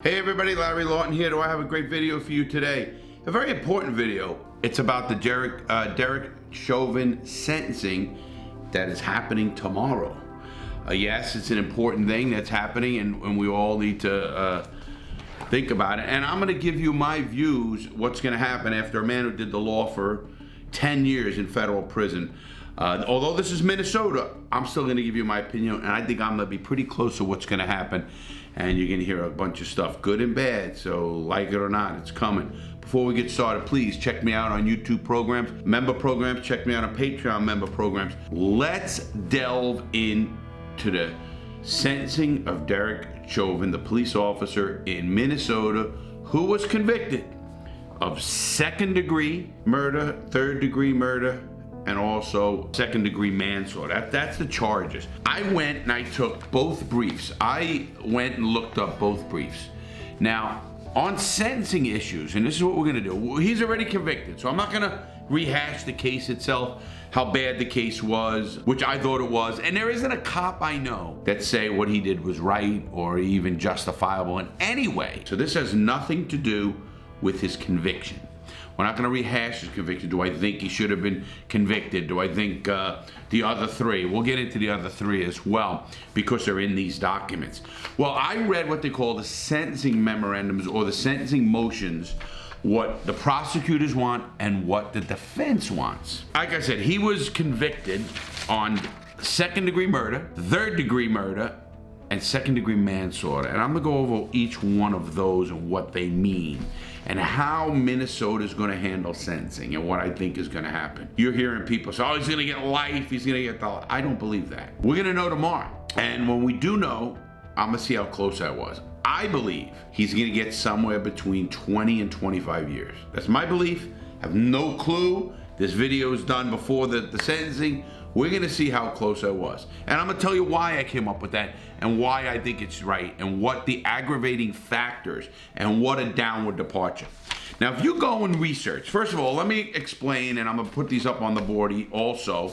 Hey everybody, Larry Lawton here. Do I have a great video for you today? A very important video. It's about the Derek Chauvin sentencing that is happening tomorrow. Yes, it's an important thing that's happening and we all need to think about it. And I'm gonna give you my views, what's gonna happen after a man who did the law for 10 years in federal prison. Although this is Minnesota, I'm still gonna give you my opinion, and I think I'm gonna be pretty close to what's gonna happen. And you're gonna hear a bunch of stuff, good and bad, so like it or not, it's coming. Before we get started, please check me out on YouTube programs, member programs, check me out on Patreon member programs. Let's delve into the sentencing of Derek Chauvin, the police officer in Minnesota who was convicted of second-degree murder, third-degree murder, and also second-degree manslaughter. That's the charges. I went and I took both briefs. I went and looked up both briefs. Now, on sentencing issues, and this is what we're gonna do. He's already convicted, so I'm not gonna rehash the case itself, how bad the case was, which I thought it was. And there isn't a cop I know that say what he did was right or even justifiable in any way. So this has nothing to do with his conviction. We're not going to rehash his conviction. Do I think he should have been convicted? Do I think the other three? We'll get into the other three as well because they're in these documents. Well, I read what they call the sentencing memorandums or the sentencing motions, what the prosecutors want and what the defense wants. Like I said, he was convicted on second-degree murder, third-degree murder, and second-degree manslaughter. And I'm gonna go over each one of those and what they mean and how Minnesota is gonna handle sentencing and what I think is gonna happen. You're hearing people say, oh, he's gonna get life, he's gonna get the life. I don't believe that. We're gonna know tomorrow. And when we do know, I'm gonna see how close I was. I believe he's gonna get somewhere between 20 and 25 years. That's my belief. I have no clue. This video is done before the sentencing. We're gonna see how close I was. And I'm gonna tell you why I came up with that and why I think it's right and what the aggravating factors and what a downward departure. Now, if you go and research, first of all, let me explain, and I'm gonna put these up on the board also,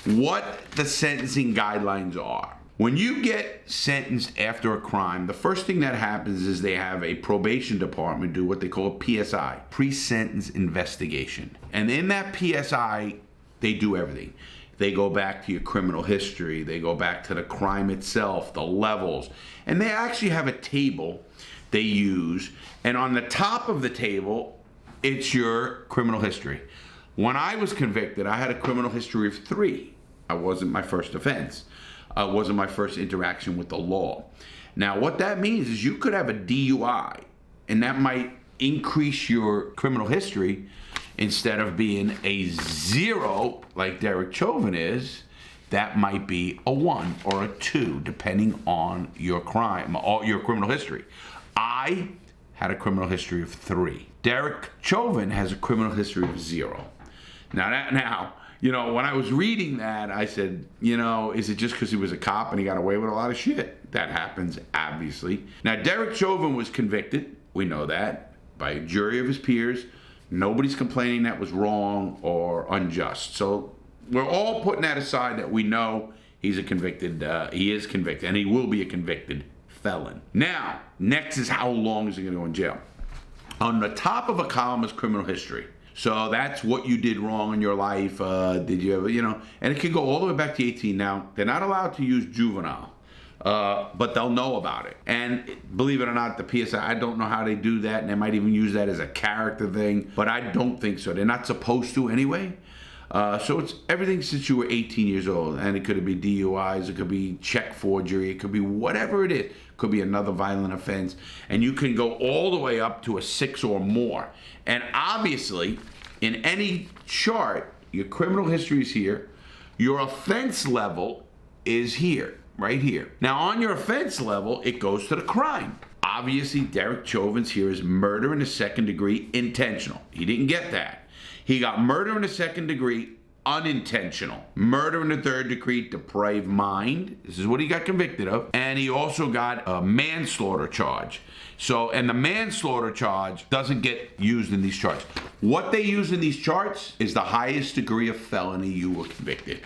what the sentencing guidelines are. When you get sentenced after a crime, the first thing that happens is they have a probation department do what they call a PSI, pre-sentence investigation. And in that PSI, they do everything. They go back to your criminal history. They go back to the crime itself, the levels. And they actually have a table they use. And on the top of the table, it's your criminal history. When I was convicted, I had a criminal history of 3. I wasn't my first offense. It wasn't my first interaction with the law. Now, what that means is you could have a DUI, and that might increase your criminal history. Instead of being a 0, like Derek Chauvin is, that might be a 1 or a 2, depending on your crime, or your criminal history. I had a criminal history of 3. Derek Chauvin has a criminal history of 0. Now, you know, when I was reading that, I said, you know, is it just because he was a cop and he got away with a lot of shit? That happens, obviously. Now, Derek Chauvin was convicted, we know that, by a jury of his peers. Nobody's complaining that was wrong or unjust. So we're all putting that aside that we know he's a convicted, he is convicted, and he will be a convicted felon. Now, next is how long is he gonna go in jail? On the top of a column is criminal history. So that's what you did wrong in your life. Did you ever, you know, and it can go all the way back to 18. Now, they're not allowed to use juvenile. But they'll know about it. And believe it or not, the PSI, I don't know how they do that, and they might even use that as a character thing, but I don't think so. They're not supposed to anyway. So it's everything since you were 18 years old, and it could be DUIs, it could be check forgery, it could be whatever it is. It could be another violent offense, and you can go all the way up to a 6 or more. And obviously, in any chart, your criminal history is here, your offense level is here. Right here. Now, on your offense level, it goes to the crime. Obviously, Derek Chauvin's here is murder in the second degree intentional. He didn't get that. He got murder in the second degree unintentional. Murder in the third degree depraved mind. This is what he got convicted of. And he also got a manslaughter charge. So, and the manslaughter charge doesn't get used in these charts. What they use in these charts is the highest degree of felony you were convicted.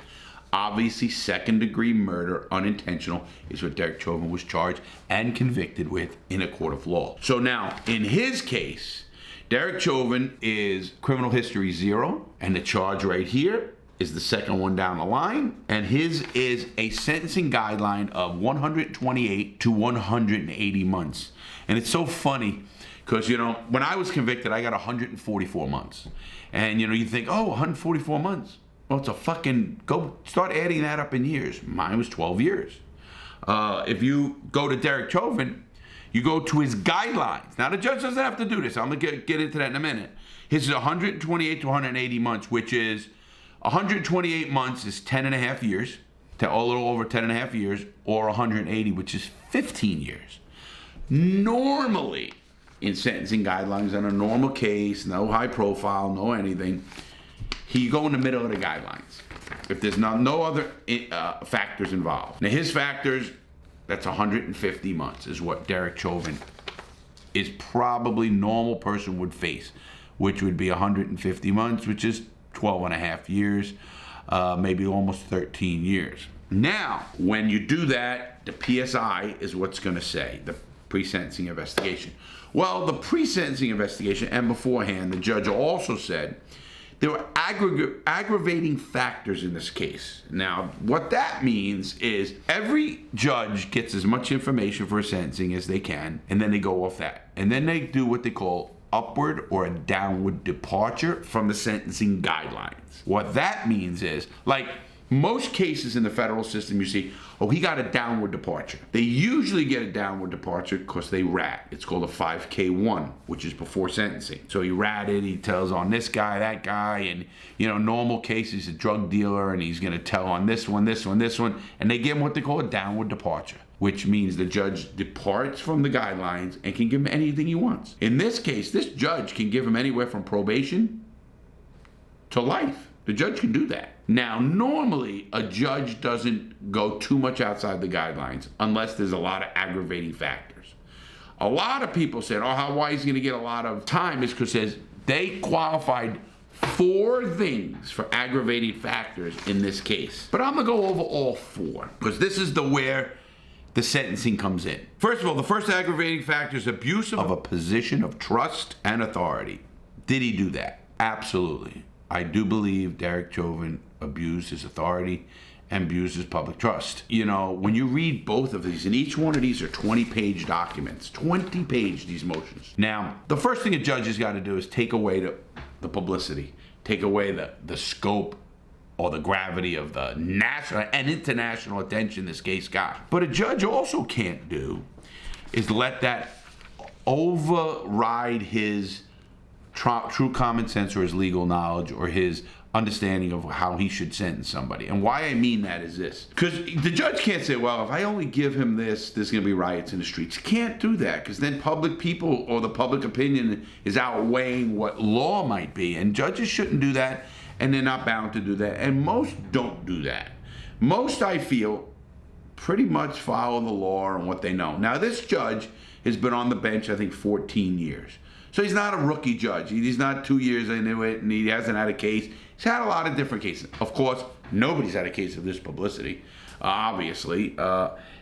Obviously, second-degree murder, unintentional, is what Derek Chauvin was charged and convicted with in a court of law. So now, in his case, Derek Chauvin is criminal history 0, and the charge right here is the second one down the line, and his is a sentencing guideline of 128 to 180 months. And it's so funny because, you know, when I was convicted, I got 144 months. And, you know, you think, oh, 144 months. Well, it's a fucking, go start adding that up in years. Mine was 12 years. If you go to Derek Chauvin, you go to his guidelines. Now, the judge doesn't have to do this. I'm going to get into that in a minute. His is 128 to 180 months, which is 128 months is 10 and a half years, a little over 10 and a half years, or 180, which is 15 years. Normally, in sentencing guidelines, on a normal case, no high profile, no anything, you go in the middle of the guidelines. If there's no other factors involved. Now, his factors, that's 150 months is what Derek Chauvin is probably normal person would face, which would be 150 months, which is 12 and a half years, maybe almost 13 years. Now, when you do that, the PSI is what's going to say, the pre-sentencing investigation. Well, the pre-sentencing investigation and beforehand, the judge also said there were aggravating factors in this case. Now, what that means is every judge gets as much information for a sentencing as they can, and then they go off that. And then they do what they call upward or a downward departure from the sentencing guidelines. What that means is, like most cases in the federal system, you see, oh, he got a downward departure. They usually get a downward departure because they rat. It's called a 5K1, which is before sentencing. So he ratted, he tells on this guy, that guy, and, you know, normal case, he's a drug dealer, and he's going to tell on this one, this one, this one, and they give him what they call a downward departure, which means the judge departs from the guidelines and can give him anything he wants. In this case, this judge can give him anywhere from probation to life. The judge can do that. Now, normally, a judge doesn't go too much outside the guidelines unless there's a lot of aggravating factors. A lot of people said, oh, why is he going to get a lot of time? Is because they qualified 4 things for aggravating factors in this case. But I'm going to go over all 4 because this is where the sentencing comes in. First of all, the first aggravating factor is abuse of a position of trust and authority. Did he do that? Absolutely. I do believe Derek Chauvin abused his authority and abused his public trust. You know, when you read both of these, and each one of these are 20-page documents, 20-page these motions. Now, the first thing a judge has got to do is take away the publicity, take away the scope or the gravity of the national and international attention this case got. But a judge also can't do is let that override his true common sense or his legal knowledge or his understanding of how he should sentence somebody. And why I mean that is this. Because the judge can't say, well, if I only give him this, there's going to be riots in the streets. He can't do that because then public people or the public opinion is outweighing what law might be. And judges shouldn't do that, and they're not bound to do that. And most don't do that. Most, I feel, pretty much follow the law and what they know. Now, this judge has been on the bench, I think, 14 years. So he's not a rookie judge. He's not 2 years into it, and he hasn't had a case. He's had a lot of different cases. Of course, nobody's had a case of this publicity, obviously.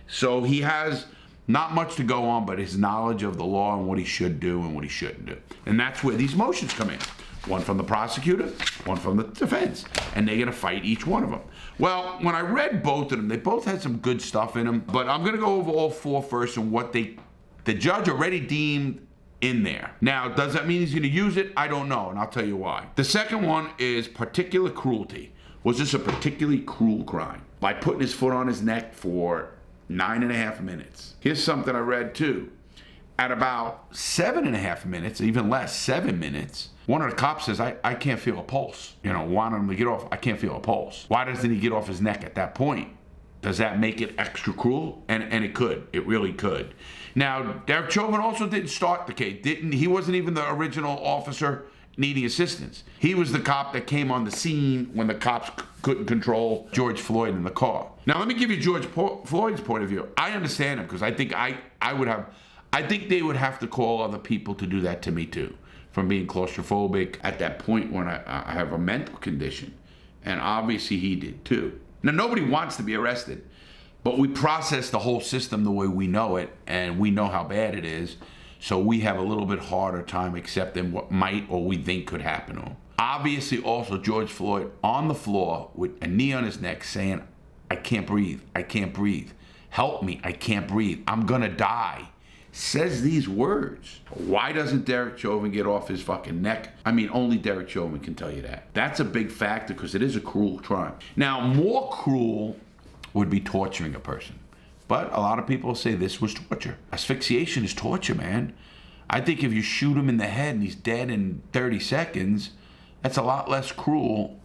So he has not much to go on but his knowledge of the law and what he should do and what he shouldn't do. And that's where these motions come in. One from the prosecutor, one from the defense. And they're going to fight each one of them. Well, when I read both of them, they both had some good stuff in them. But I'm going to go over all 4 first and what the judge already deemed in there. Now, does that mean he's going to use it? I don't know, and I'll tell you why. The second one is particular cruelty. Was this a particularly cruel crime? By putting his foot on his neck for 9.5 minutes. Here's something I read too. At about 7.5 minutes, even less, 7 minutes, one of the cops says, I can't feel a pulse. You know, wanting him to get off, I can't feel a pulse. Why doesn't he get off his neck at that point? Does that make it extra cruel? And it could. It really could. Now, Derek Chauvin also didn't start the case. He wasn't even the original officer needing assistance. He was the cop that came on the scene when the cops couldn't control George Flyod in the car. Now, let me give you George Floyd's point of view. I understand him because I think I think they would have to call other people to do that to me too, from being claustrophobic at that point when I have a mental condition. And obviously he did too. Now, nobody wants to be arrested, but we process the whole system the way we know it, and we know how bad it is, so we have a little bit harder time accepting what might or we think could happen to him. Obviously, also, George Floyd on the floor with a knee on his neck saying, I can't breathe, I can't breathe. Help me, I can't breathe, I'm gonna die. Says these words. Why doesn't Derek Chauvin get off his fucking neck? I mean, only Derek Chauvin can tell you that. That's a big factor because it is a cruel crime. Now, more cruel would be torturing a person. But a lot of people say this was torture. Asphyxiation is torture, man. I think if you shoot him in the head and he's dead in 30 seconds, that's a lot less cruel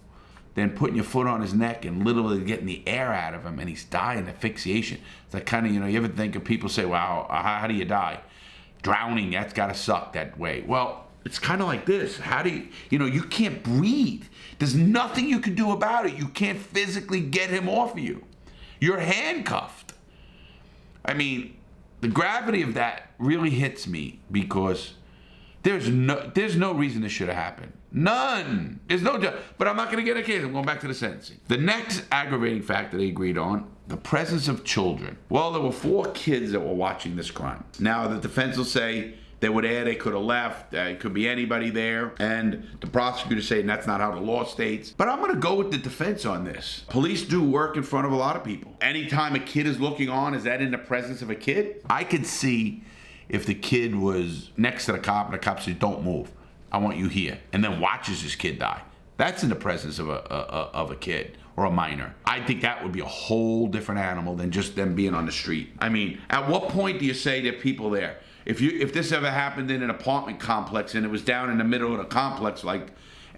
than putting your foot on his neck and literally getting the air out of him and he's dying asphyxiation. It's like kind of, you ever think of people say, wow, how do you die? Drowning, that's gotta suck that way. Well, it's kind of like this. How do you, you can't breathe. There's nothing you can do about it. You can't physically get him off of you. You're handcuffed. I mean, the gravity of that really hits me because there's no reason this should have happened. None. There's no, but I'm not going to get a case. I'm going back to the sentencing. The next aggravating factor they agreed on, the presence of children. Well, there were 4 kids that were watching this crime. Now, the defense will say they were there, they could have left, it could be anybody there, and the prosecutor saying that's not how the law states. But I'm going to go with the defense on this. Police do work in front of a lot of people. Anytime a kid is looking on, is that in the presence of a kid? I could see if the kid was next to the cop and the cop said, don't move, I want you here, and then watches his kid die. That's in the presence of a kid or a minor. I think that would be a whole different animal than just them being on the street. I mean, at what point do you say there are people there? If this ever happened in an apartment complex and it was down in the middle of the complex,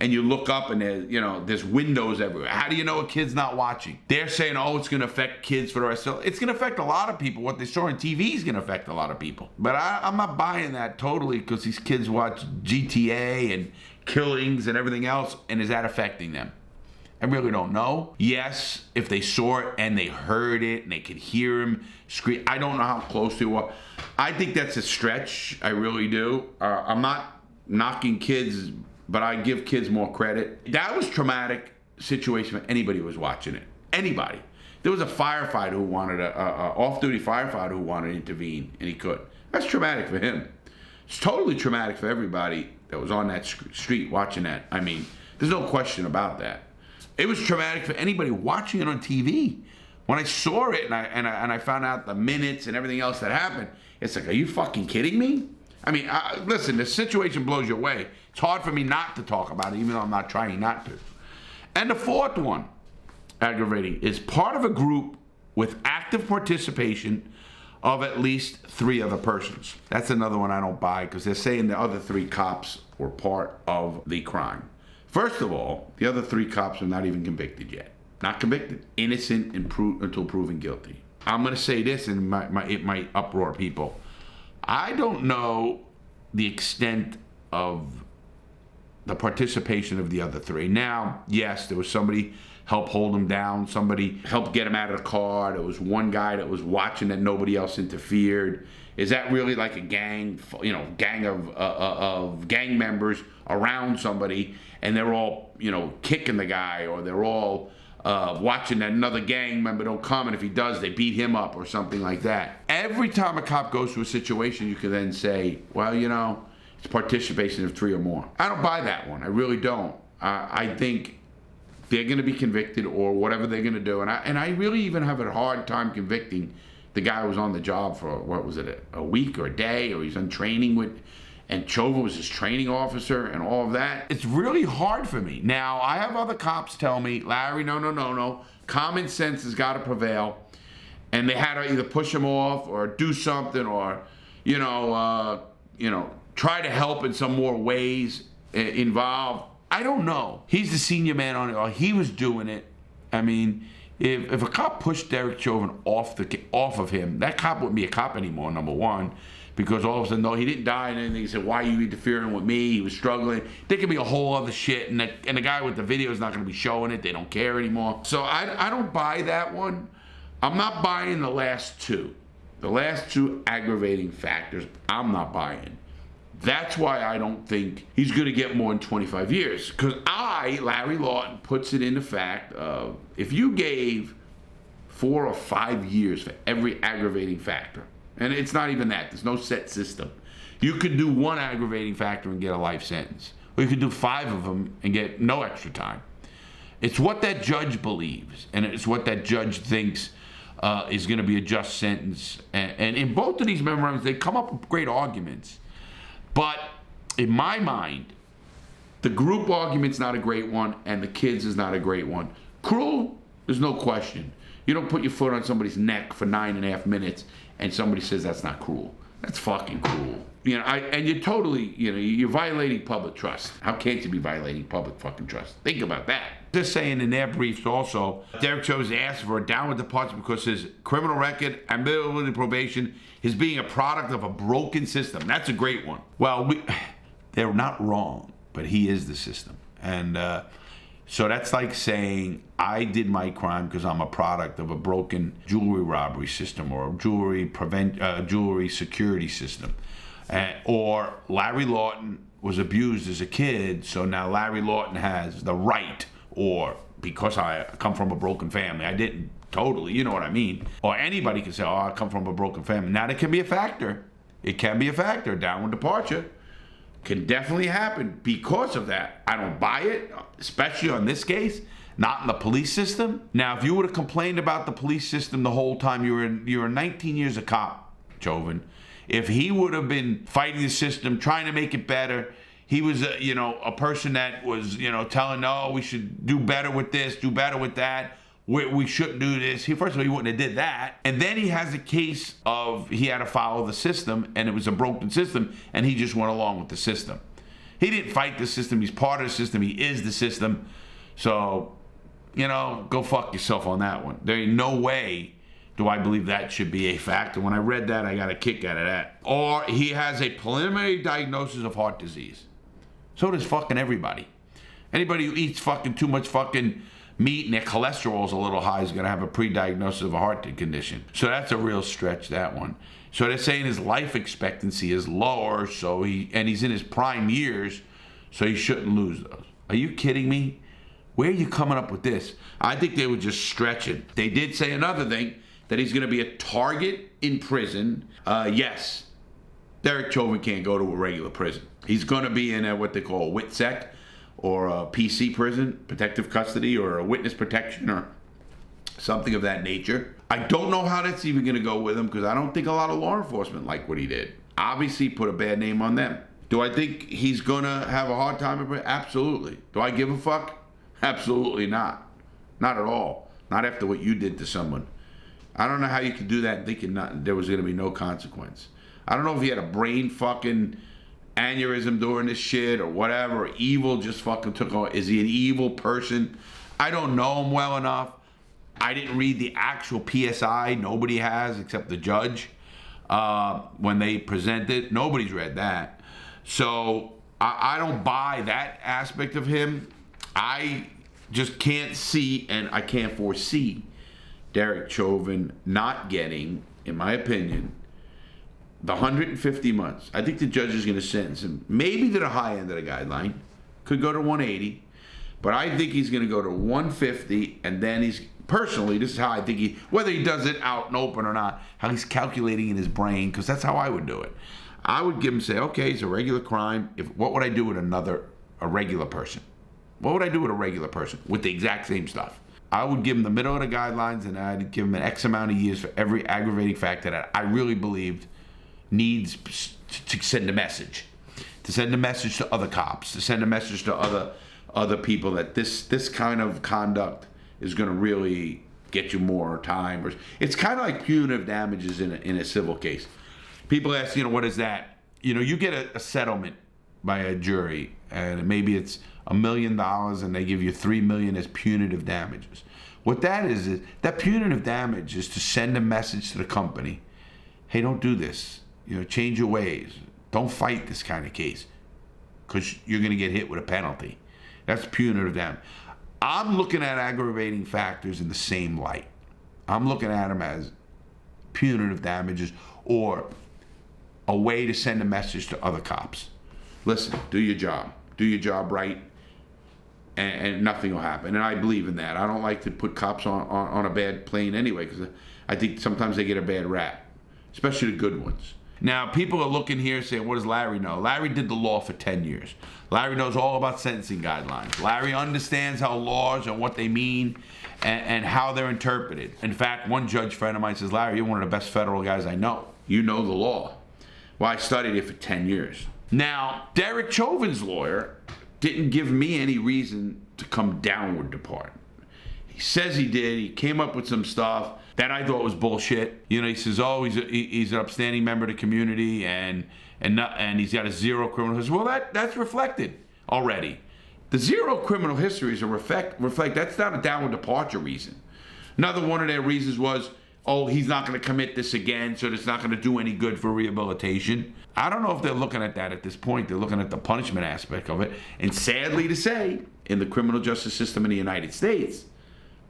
and you look up and there's windows everywhere, how do you know a kid's not watching? They're saying, oh, it's going to affect kids for the rest of it. It's going to affect a lot of people. What they saw on TV is going to affect a lot of people. But I'm not buying that totally because these kids watch GTA and killings and everything else, and is that affecting them? I really don't know. Yes, if they saw it and they heard it and they could hear him scream, I don't know how close they were. I think that's a stretch. I really do. I'm not knocking kids, but I give kids more credit. That was a traumatic situation for anybody who was watching it. Anybody. There was a firefighter who wanted, a off-duty firefighter who wanted to intervene, and he could. That's traumatic for him. It's totally traumatic for everybody that was on that street watching that. I mean, there's no question about that. It was traumatic for anybody watching it on TV. When I saw it and I found out the minutes and everything else that happened, it's like, are you fucking kidding me? I mean, listen, the situation blows you away. It's hard for me not to talk about it, even though I'm not trying not to. And the fourth one, aggravating, is part of a group with active participation of at least 3 other persons. That's another one I don't buy because they're saying the other 3 cops were part of the crime. First of all, the other 3 cops are not even convicted yet. Not convicted. Innocent until proven guilty. I'm going to say this, and it might uproar people. I don't know the extent of the participation of the other 3. Now, yes, there was somebody helped hold him down. Somebody helped get him out of the car. There was one guy that was watching that nobody else interfered. Is that really like a gang, gang of gang members around somebody, and they're all, kicking the guy, or they're all watching that another gang member don't come, and if he does, they beat him up or something like that. Every time a cop goes to a situation, you can then say, well, it's participation of 3 or more. I don't buy that one. I really don't. I think they're going to be convicted or whatever they're going to do, and I really even have a hard time convicting the guy who was on the job for, what was it, a week or a day, or he's on training with, and Chauvin was his training officer and all of that. It's really hard for me. Now, I have other cops tell me, Larry, no. Common sense has got to prevail. And they had to either push him off or do something or, try to help in some more ways involved. I don't know. He's the senior man on it, or he was doing it. I mean, if a cop pushed Derek Chauvin off of him, that cop wouldn't be a cop anymore, number one. Because all of a sudden, no, he didn't die and anything. He said, why are you interfering with me? He was struggling. There could be a whole other shit, and the guy with the video is not going to be showing it. They don't care anymore. So I don't buy that one. I'm not buying the last 2. The last 2 aggravating factors, I'm not buying. That's why I don't think he's going to get more than 25 years. Because Larry Lawton, puts it in the fact of if you gave 4 or 5 years for every aggravating factor, and it's not even that, there's no set system. You could do 1 aggravating factor and get a life sentence. Or you could do 5 of them and get no extra time. It's what that judge believes, and it's what that judge thinks is going to be a just sentence. And in both of these memorandums, they come up with great arguments. But in my mind, the group argument's not a great one, and the kids is not a great one. Cruel, there's no question. You don't put your foot on somebody's neck for 9.5 minutes, and somebody says that's not cruel. That's fucking cruel. And you're totally, you're violating public trust. How can't you be violating public fucking trust? Think about that. Just saying in their briefs also, Derek Chauvin asked for a downward departure because his criminal record and probation is being a product of a broken system. That's a great one. Well, they're not wrong, but he is the system. And so that's like saying I did my crime because I'm a product of a broken jewelry robbery system or a jewelry security system. Or Larry Lawton was abused as a kid, so now Larry Lawton has the right, or because I come from a broken family, I didn't totally, you know what I mean? Or anybody can say, oh, I come from a broken family. Now, that can be a factor. It can be a factor. Downward departure can definitely happen because of that. I don't buy it, especially on this case, not in the police system. Now, if you would have complained about the police system the whole time, you were 19 years a cop, Chauvin. If he would have been fighting the system, trying to make it better, he was, a person that was, telling, no, we should do better with this, do better with that. We shouldn't do this. First of all, he wouldn't have did that. And then he has a case of he had to follow the system, and it was a broken system, and he just went along with the system. He didn't fight the system. He's part of the system. He is the system. So, go fuck yourself on that one. There ain't no way do I believe that should be a factor. When I read that, I got a kick out of that. Or he has a preliminary diagnosis of heart disease. So does fucking everybody. Anybody who eats fucking too much fucking meat and their cholesterol's a little high is going to have a pre-diagnosis of a heart condition. So that's a real stretch, that one. So they're saying his life expectancy is lower, and he's in his prime years, so he shouldn't lose those. Are you kidding me? Where are you coming up with this? I think they were just stretching. They did say another thing, that he's going to be a target in prison. Yes, Derek Chauvin can't go to a regular prison. He's going to be in what they call a WITSEC, or a PC prison, protective custody, or a witness protection, or something of that nature. I don't know how that's even going to go with him, because I don't think a lot of law enforcement like what he did. Obviously put a bad name on them. Do I think he's going to have a hard time in prison? Absolutely. Do I give a fuck? Absolutely not. Not at all. Not after what you did to someone. I don't know how you could do that thinking there was going to be no consequence. I don't know if he had a brain fucking aneurysm during this shit or whatever, or evil just fucking took over. Is he an evil person? I don't know him well enough. I didn't read the actual PSI. Nobody has except the judge. When they present it, nobody's read that. So I don't buy that aspect of him. I just can't see, and I can't foresee Derek Chauvin not getting, in my opinion, the 150 months. I think the judge is going to sentence him maybe to the high end of the guideline. Could go to 180. But I think he's going to go to 150, and then he's, personally, this is how I think whether he does it out and open or not, how he's calculating in his brain, because that's how I would do it. I would give him, say, okay, it's a regular crime. What would I do with a regular person? What would I do with a regular person with the exact same stuff? I would give him the middle of the guidelines, and I'd give him an X amount of years for every aggravating factor that I really believed needs to send a message. To send a message to other cops, to send a message to other people that this kind of conduct is going to really get you more time. It's kind of like punitive damages in a civil case. People ask, what is that? You get a settlement by a jury, and maybe it's $1 million, and they give you $3 million as punitive damages. What that is that punitive damage is to send a message to the company, hey, don't do this. Change your ways. Don't fight this kind of case, because you're going to get hit with a penalty. That's punitive damage. I'm looking at aggravating factors in the same light. I'm looking at them as punitive damages, or a way to send a message to other cops. listen, do your job. Do your job right, and nothing will happen. And I believe in that. I don't like to put cops on a bad plane anyway, because I think sometimes they get a bad rap, especially the good ones. Now, people are looking here saying, what does Larry know? Larry did the law for 10 years. Larry knows all about sentencing guidelines. Larry understands how laws and what they mean and how they're interpreted. In fact, one judge friend of mine says, Larry, you're one of the best federal guys I know. You know the law. Well, I studied it for 10 years. Now, Derek Chauvin's lawyer didn't give me any reason to come downward depart. He says he did. He came up with some stuff that I thought was bullshit. You know, he says, oh, he's an upstanding member of the community and he's got a zero criminal history. Well, that's reflected already. The zero criminal history is that's not a downward departure reason. Another one of their reasons was, oh, he's not going to commit this again, so it's not going to do any good for rehabilitation. I don't know if they're looking at that at this point. They're looking at the punishment aspect of it. And sadly to say, in the criminal justice system in the United States,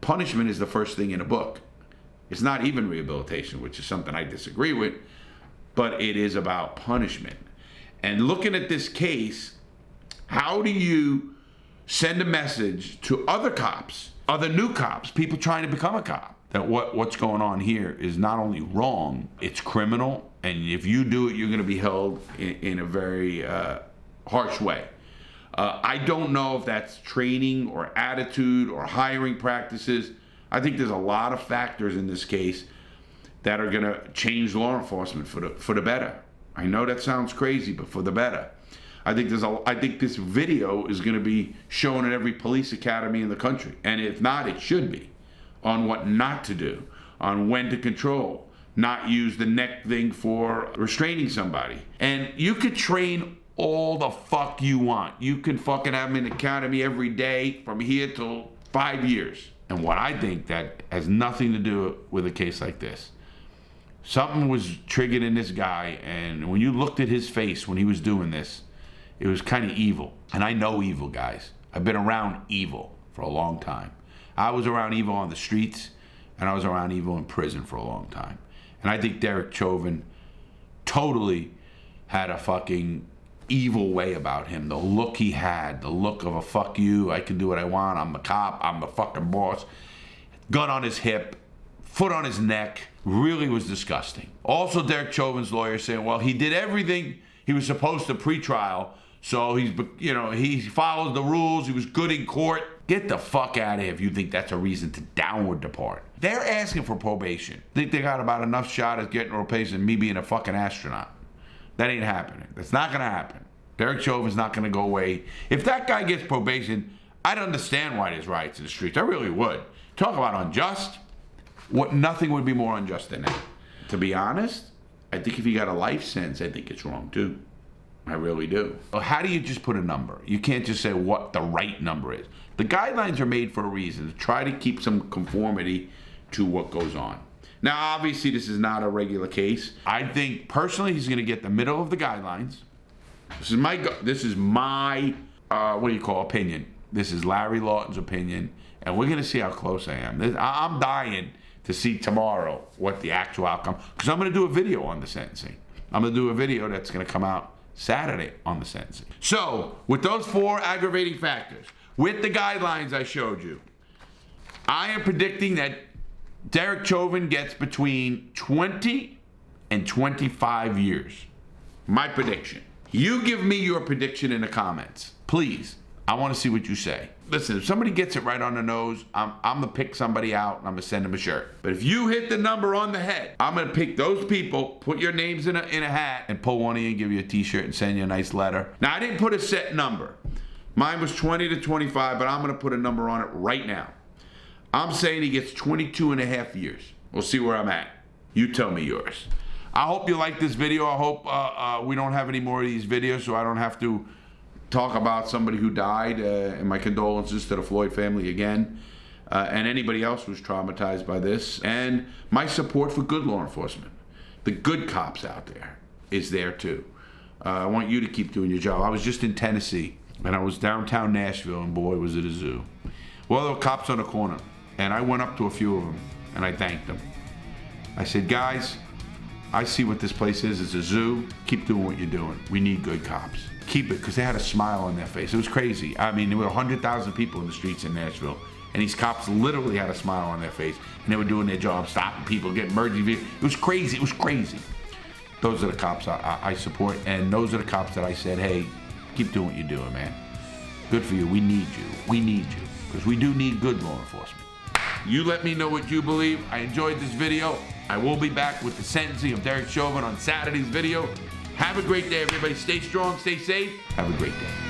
punishment is the first thing in a book. It's not even rehabilitation, which is something I disagree with, but it is about punishment. And looking at this case, how do you send a message to other cops, other new cops, people trying to become a cop, that what's going on here is not only wrong, it's criminal, and if you do it, you're going to be held in a very harsh way. I don't know if that's training or attitude or hiring practices. I think there's a lot of factors in this case that are going to change law enforcement for the better. I know that sounds crazy, but for the better. I think this video is going to be shown at every police academy in the country, and if not, it should be, on what not to do, on when to control, not use the neck thing for restraining somebody. And you could train all the fuck you want. You can fucking have them in academy every day from here till 5 years. And what I think that has nothing to do with a case like this. Something was triggered in this guy, and when you looked at his face when he was doing this, it was kind of evil. And I know evil, guys. I've been around evil for a long time. I was around evil on the streets, and I was around evil in prison for a long time. And I think Derek Chauvin totally had a fucking evil way about him. The look he had, the look of a fuck you, I can do what I want, I'm the cop, I'm the fucking boss. Gun on his hip, foot on his neck, really was disgusting. Also, Derek Chauvin's lawyer saying, well, he did everything he was supposed to pre-trial, so he followed the rules, he was good in court. Get the fuck out of here if you think that's a reason to downward depart. They're asking for probation. Think they got about enough shot at getting probation than me being a fucking astronaut. That ain't happening. That's not going to happen. Derek Chauvin's not going to go away. If that guy gets probation, I'd understand why there's riots in the streets. I really would. Talk about unjust. Nothing would be more unjust than that. To be honest, I think if he got a life sentence, I think it's wrong too. I really do. Well, how do you just put a number? You can't just say what the right number is. The guidelines are made for a reason, to try to keep some conformity to what goes on. Now, obviously, this is not a regular case. I think, personally, he's going to get the middle of the guidelines. This is my opinion. This is Larry Lawton's opinion, and we're going to see how close I am. I'm dying to see tomorrow what the actual outcome, because I'm going to do a video on the sentencing. I'm going to do a video that's going to come out Saturday on the sentencing. So, with those 4 aggravating factors, with the guidelines I showed you, I am predicting that Derek Chauvin gets between 20 and 25 years. My prediction. You give me your prediction in the comments. Please. I want to see what you say. Listen, if somebody gets it right on the nose, I'm going to pick somebody out and I'm going to send them a shirt. But if you hit the number on the head, I'm going to pick those people, put your names in a hat, and pull one of you and give you a t-shirt and send you a nice letter. Now, I didn't put a set number. Mine was 20 to 25, but I'm going to put a number on it right now. I'm saying he gets 22 and a half years. We'll see where I'm at. You tell me yours. I hope you like this video. I hope we don't have any more of these videos so I don't have to talk about somebody who died, and my condolences to the Floyd family again, and anybody else who's traumatized by this, and my support for good law enforcement. The good cops out there is there too. I want you to keep doing your job. I was just in Tennessee, and I was downtown Nashville, and boy, was it a zoo. Well, there were cops on the corner, and I went up to a few of them, and I thanked them. I said, guys, I see what this place is. It's a zoo. Keep doing what you're doing. We need good cops. Keep it, because they had a smile on their face. It was crazy. I mean, there were 100,000 people in the streets in Nashville, and these cops literally had a smile on their face, and they were doing their job, stopping people, getting emergency vehicles. It was crazy. It was crazy. Those are the cops I support, and those are the cops that I said, hey, keep doing what you're doing, man. Good for you. We need you. We need you, because we do need good law enforcement. You let me know what you believe. I enjoyed this video. I will be back with the sentencing of Derek Chauvin on Saturday's video. Have a great day, everybody. Stay strong, stay safe. Have a great day.